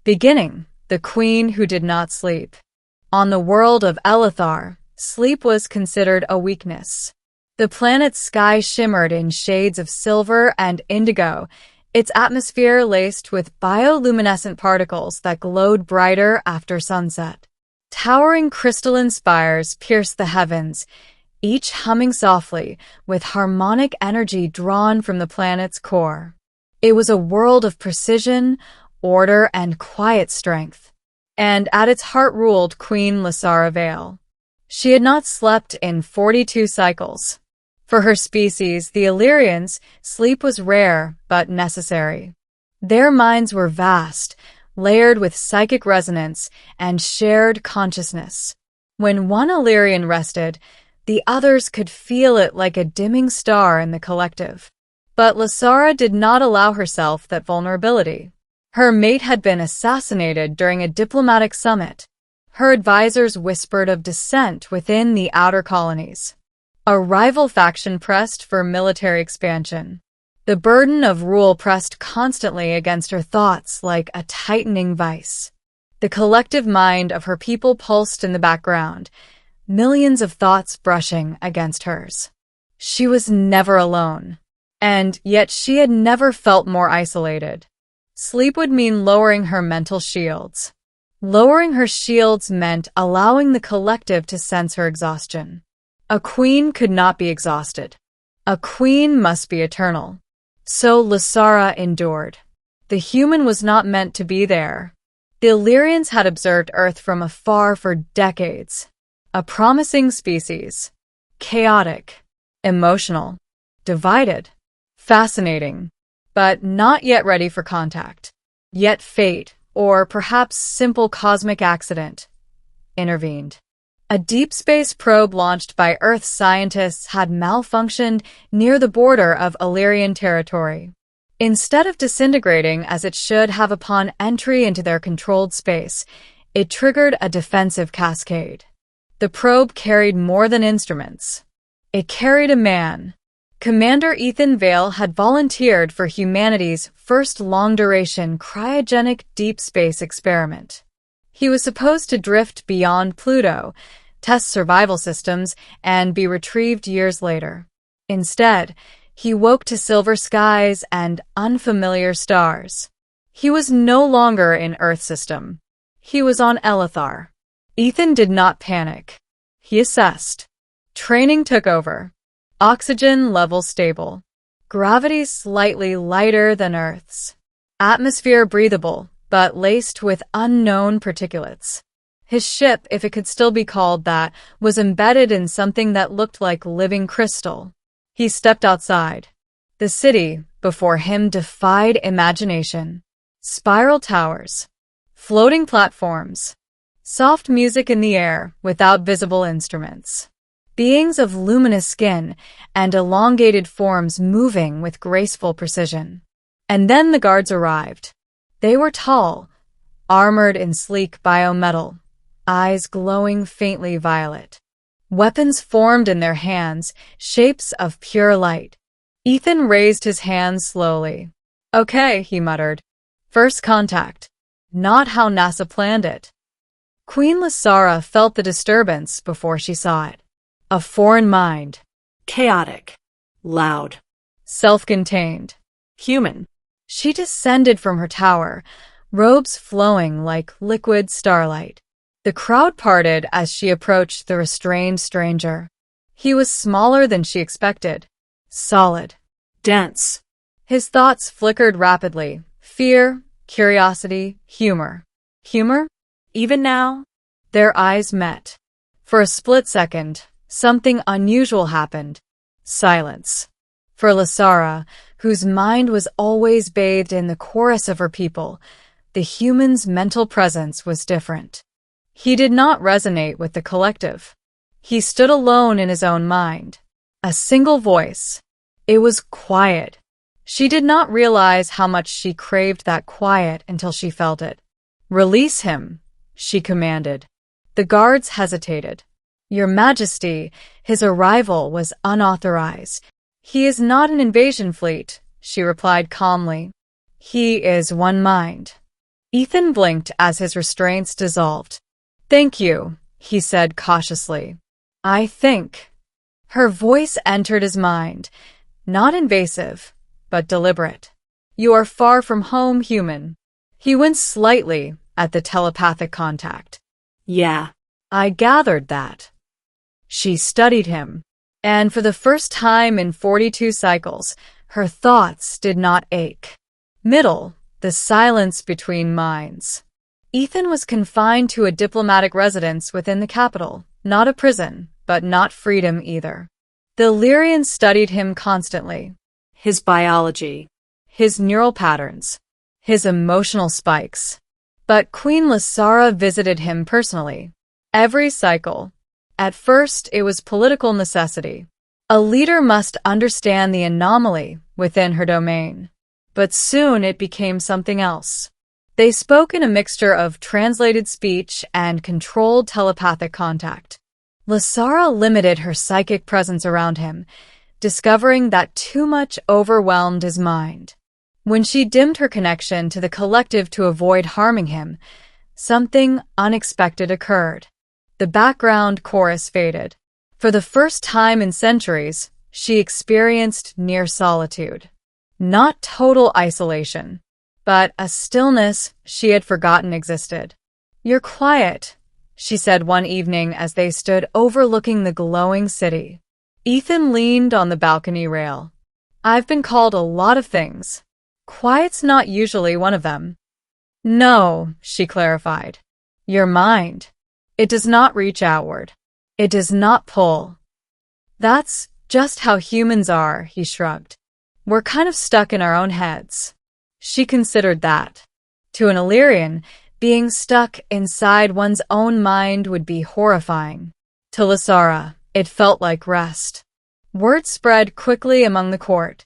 Beginning, the Queen Who Did Not Sleep. On the world of Elithar, sleep was considered a weakness. The planet's sky shimmered in shades of silver and indigo, its atmosphere laced with bioluminescent particles that glowed brighter after sunset. Towering crystalline spires pierced the heavens, each humming softly with harmonic energy drawn from the planet's core. It was a world of precision, order, and quiet strength. And at its heart ruled Queen Lysara Vale. She had not slept in 42 cycles. For her species, the Illyrians, sleep was rare but necessary. Their minds were vast, layered with psychic resonance and shared consciousness. When one Illyrian rested, the others could feel it like a dimming star in the collective. But Lysara did not allow herself that vulnerability. Her mate had been assassinated during a diplomatic summit. Her advisors whispered of dissent within the outer colonies. A rival faction pressed for military expansion. The burden of rule pressed constantly against her thoughts like a tightening vice. The collective mind of her people pulsed in the background, millions of thoughts brushing against hers. She was never alone, and yet she had never felt more isolated. Sleep would mean lowering her mental shields. Lowering her shields meant allowing the collective to sense her exhaustion. A queen could not be exhausted. A queen must be eternal. So Lysara endured. The human was not meant to be there. The Illyrians had observed Earth from afar for decades. A promising species. Chaotic. Emotional. Divided. Fascinating. But not yet ready for contact. Yet fate, or perhaps simple cosmic accident, intervened. A deep space probe launched by Earth scientists had malfunctioned near the border of Illyrian territory. Instead of disintegrating as it should have upon entry into their controlled space, it triggered a defensive cascade. The probe carried more than instruments. It carried a man. Commander Ethan Vale had volunteered for humanity's first long-duration cryogenic deep space experiment. He was supposed to drift beyond Pluto, test survival systems, and be retrieved years later. Instead, he woke to silver skies and unfamiliar stars. He was no longer in Earth system. He was on Elithar. Ethan did not panic. He assessed. Training took over. Oxygen level stable. Gravity slightly lighter than Earth's. Atmosphere breathable, but laced with unknown particulates. His ship, if it could still be called that, was embedded in something that looked like living crystal. He stepped outside. The city, before him, defied imagination. Spiral towers. Floating platforms. Soft music in the air, without visible instruments. Beings of luminous skin and elongated forms moving with graceful precision. And then the guards arrived. They were tall, armored in sleek biometal, eyes glowing faintly violet. Weapons formed in their hands, shapes of pure light. Ethan raised his hands slowly. "Okay," he muttered. "First contact. Not how NASA planned it." Queen Lysara felt the disturbance before she saw it. A foreign mind. Chaotic. Loud. Self-contained. Human. She descended from her tower, robes flowing like liquid starlight. The crowd parted as she approached the restrained stranger. He was smaller than she expected. Solid. Dense. His thoughts flickered rapidly. Fear, curiosity, humor. Humor? Even now? Their eyes met. For a split second, something unusual happened. Silence. For Lysara, whose mind was always bathed in the chorus of her people, the human's mental presence was different. He did not resonate with the collective. He stood alone in his own mind. A single voice. It was quiet. She did not realize how much she craved that quiet until she felt it. "Release him," she commanded. The guards hesitated. "Your Majesty, his arrival was unauthorized. He is not an invasion fleet," she replied calmly. "He is one mind." Ethan blinked as his restraints dissolved. "Thank you," he said cautiously. "I think." Her voice entered his mind, not invasive, but deliberate. "You are far from home, human." He winced slightly at the telepathic contact. "Yeah, "I gathered that." She studied him, and for the first time in 42 cycles, her thoughts did not ache. Middle, the silence between minds. Ethan was confined to a diplomatic residence within the capital, not a prison, but not freedom either. The Illyrians studied him constantly. his biology. His neural patterns. His emotional spikes. But Queen Lysara visited him personally. Every cycle. At first, it was political necessity. A leader must understand the anomaly within her domain. But soon it became something else. They spoke in a mixture of translated speech and controlled telepathic contact. Lysara limited her psychic presence around him, discovering that too much overwhelmed his mind. When she dimmed her connection to the collective to avoid harming him, something unexpected occurred. The background chorus faded. For the first time in centuries, she experienced near solitude. Not total isolation, but a stillness she had forgotten existed. "You're quiet," she said one evening as they stood overlooking the glowing city. Ethan leaned on the balcony rail. "I've been called a lot of things. Quiet's not usually one of them." "No," she clarified. "Your mind. It does not reach outward. It does not pull." "That's just how humans are," he shrugged. "We're kind of stuck in our own heads." She considered that. To an Illyrian, being stuck inside one's own mind would be horrifying. To Lysara, it felt like rest. Word spread quickly among the court.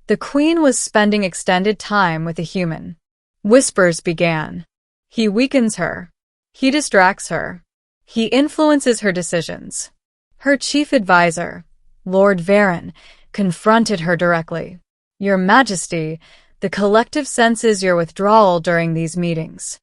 The queen was spending extended time with a human. Whispers began. "He weakens her. He distracts her. He influences her decisions." Her chief advisor, Lord Varen, confronted her directly. "Your Majesty, the collective senses your withdrawal during these meetings."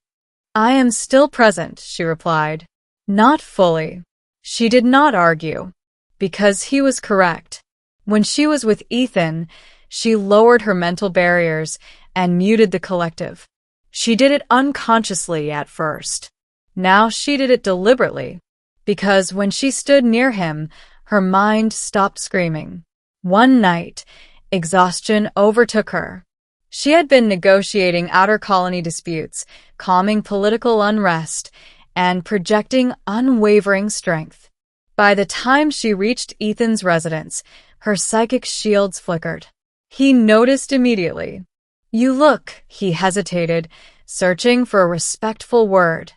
"I am still present," she replied. "Not fully." She did not argue, because he was correct. When she was with Ethan, she lowered her mental barriers and muted the collective. She did it unconsciously at first. Now she did it deliberately, because when she stood near him, her mind stopped screaming. One night, exhaustion overtook her. She had been negotiating outer colony disputes, calming political unrest, and projecting unwavering strength. By the time she reached Ethan's residence, her psychic shields flickered. He noticed immediately. "You look," he hesitated, searching for a respectful word.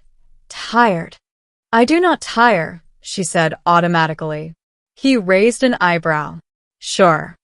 "Tired." "I do not tire," she said automatically. He raised an eyebrow. "Sure."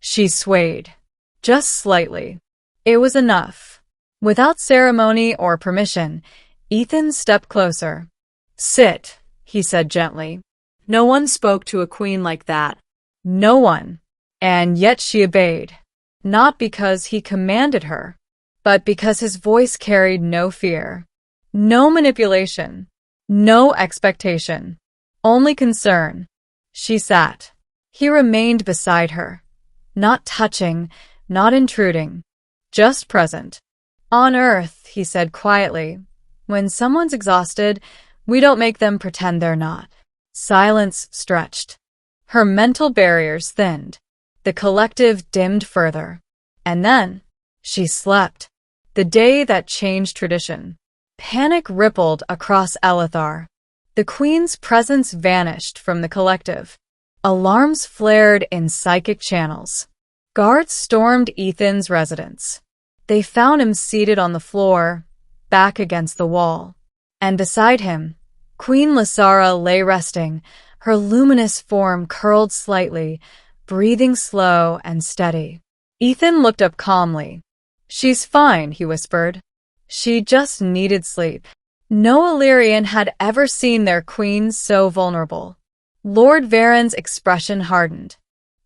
She swayed. Just slightly. It was enough. Without ceremony or permission, Ethan stepped closer. "Sit," he said gently. No one spoke to a queen like that. No one. And yet she obeyed. Not because he commanded her, but because his voice carried no fear. No manipulation. No expectation. Only concern. She sat. He remained beside her. Not touching, not intruding. Just present. "On Earth," he said quietly, "when someone's exhausted, we don't make them pretend they're not." Silence stretched. Her mental barriers thinned. The collective dimmed further. And then, she slept. The day that changed tradition. Panic rippled across Elithar. The queen's presence vanished from the collective. Alarms flared in psychic channels. Guards stormed Ethan's residence. They found him seated on the floor, back against the wall. And beside him, Queen Lysara lay resting, her luminous form curled slightly, breathing slow and steady. Ethan looked up calmly. "She's fine," he whispered. "She just needed sleep." No Illyrian had ever seen their queen so vulnerable. Lord Varen's expression hardened.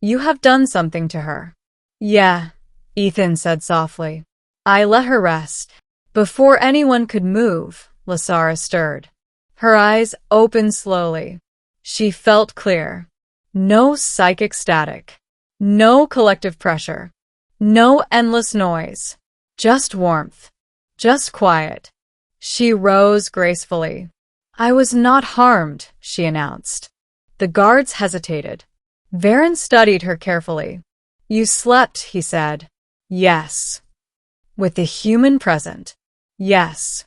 "You have done something to her." "Yeah," Ethan said softly. "I let her rest." Before anyone could move, Lasara stirred. Her eyes opened slowly. She felt clear. No psychic static. No collective pressure. No endless noise. Just warmth. Just quiet. She rose gracefully. I was not harmed, she announced. The guards hesitated. Varen studied her carefully. You slept, he said. Yes. With the human present. Yes.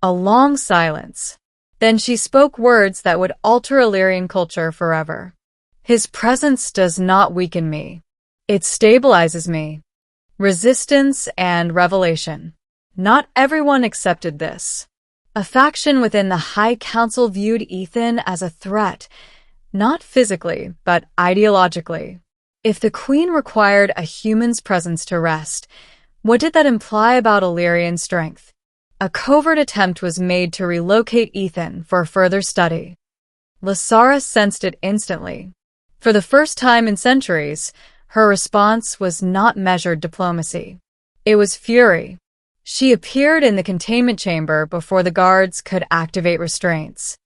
A long silence. Then she spoke words that would alter Illyrian culture forever. His presence does not weaken me. It stabilizes me. Resistance and revelation. Not everyone accepted this. A faction within the High Council viewed Ethan as a threat, not physically, but ideologically. If the Queen required a human's presence to rest, what did that imply about Illyrian strength? A covert attempt was made to relocate Ethan for further study. Lasara sensed it instantly. For the first time in centuries, her response was not measured diplomacy. It was fury. She appeared in the containment chamber before the guards could activate restraints.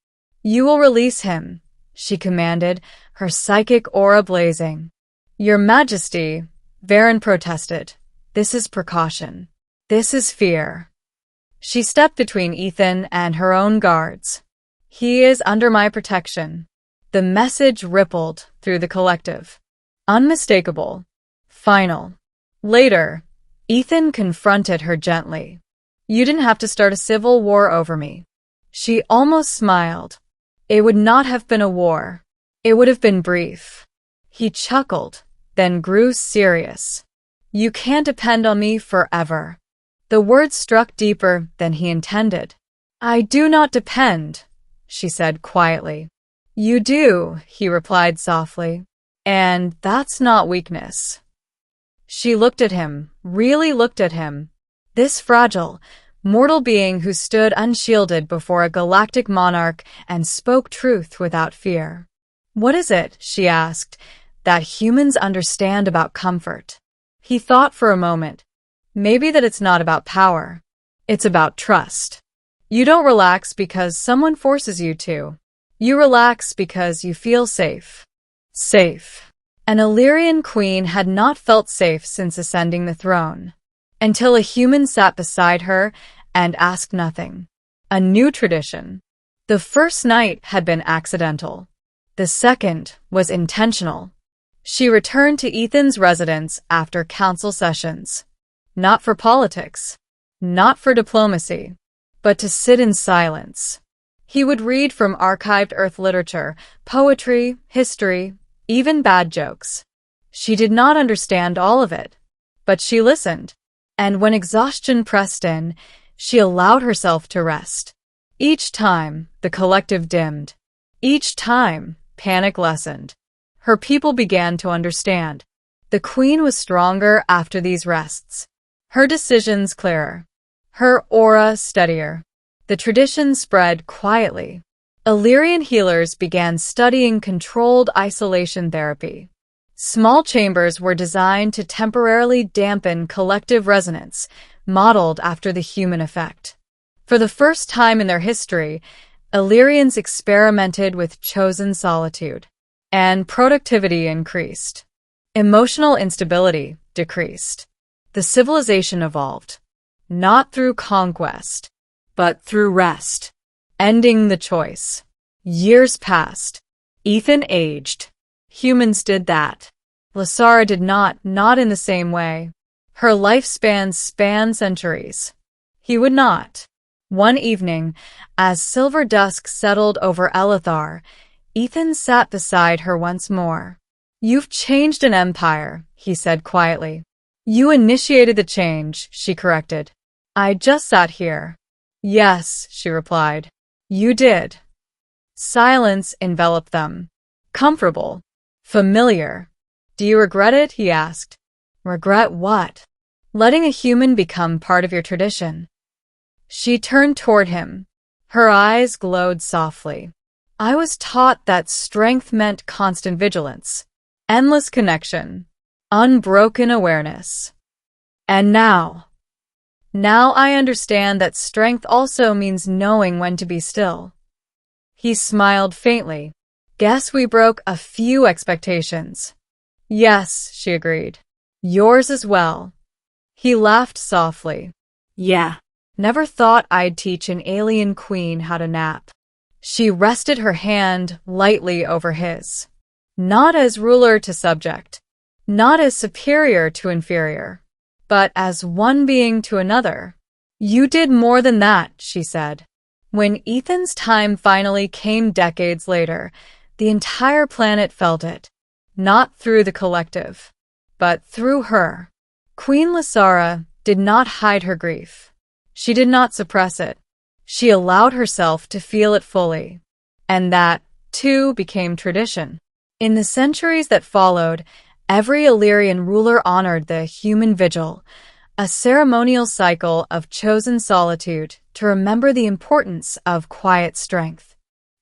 You will release him, she commanded, her psychic aura blazing. Your Majesty, Varen protested. This is precaution. This is fear. She stepped between Ethan and her own guards. He is under my protection. The message rippled through the collective. Unmistakable. Final. Later, Ethan confronted her gently. You didn't have to start a civil war over me. She almost smiled. It would not have been a war. It would have been brief. He chuckled, then grew serious. You can't depend on me forever. The words struck deeper than he intended. I do not depend, she said quietly. You do, he replied softly. And that's not weakness. She looked at him, really looked at him. This fragile, mortal being who stood unshielded before a galactic monarch and spoke truth without fear. What is it, she asked, that humans understand about comfort? He thought for a moment. Maybe that it's not about power. It's about trust. You don't relax because someone forces you to. You relax because you feel safe. Safe. An Illyrian queen had not felt safe since ascending the throne. Until a human sat beside her and asked nothing. A new tradition. The first night had been accidental. The second was intentional. She returned to Ethan's residence after council sessions. Not for politics. Not for diplomacy. But to sit in silence. He would read from archived Earth literature, poetry, history, even bad jokes. She did not understand all of it. But she listened. And when exhaustion pressed in, she allowed herself to rest. Each time, the collective dimmed. Each time, panic lessened. Her people began to understand. The Queen was stronger after these rests. Her decisions clearer. Her aura steadier. The tradition spread quietly. Illyrian healers began studying controlled isolation therapy. Small chambers were designed to temporarily dampen collective resonance, modeled after the human effect. For the first time in their history, Illyrians experimented with chosen solitude, and productivity increased. Emotional instability decreased. The civilization evolved, not through conquest, but through rest, ending the choice. Years passed. Ethan aged. Humans did that. Lasara did not in the same way. Her lifespan spanned centuries. He would not. One evening, as silver dusk settled over Elithar, Ethan sat beside her once more. You've changed an empire, he said quietly. You initiated the change, she corrected. I just sat here. Yes, she replied. You did. Silence enveloped them. Comfortable. Familiar. Do you regret it? He asked. Regret what? Letting a human become part of your tradition. She turned toward him. Her eyes glowed softly. I was taught that strength meant constant vigilance, endless connection, unbroken awareness. And now, Now I understand that strength also means knowing when to be still. He smiled faintly. Guess we broke a few expectations. Yes, she agreed. Yours as well. He laughed softly. Yeah. Never thought I'd teach an alien queen how to nap. She rested her hand lightly over his. Not as ruler to subject, not as superior to inferior, but as one being to another. You did more than that, she said. When Ethan's time finally came decades later, the entire planet felt it. Not through the collective, but through her. Queen Lysara did not hide her grief. She did not suppress it. She allowed herself to feel it fully. And that, too, became tradition. In the centuries that followed, every Illyrian ruler honored the human vigil, a ceremonial cycle of chosen solitude to remember the importance of quiet strength.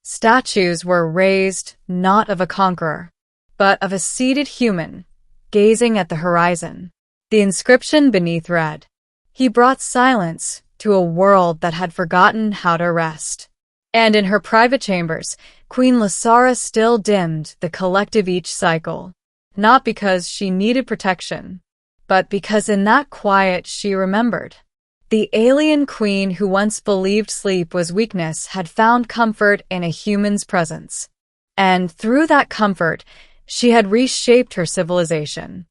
Statues were raised not of a conqueror, but of a seated human, gazing at the horizon. The inscription beneath read, "He brought silence to a world that had forgotten how to rest." And in her private chambers, Queen Lysara still dimmed the collective each cycle, not because she needed protection, but because in that quiet she remembered. The alien queen who once believed sleep was weakness had found comfort in a human's presence. And through that comfort, she had reshaped her civilization.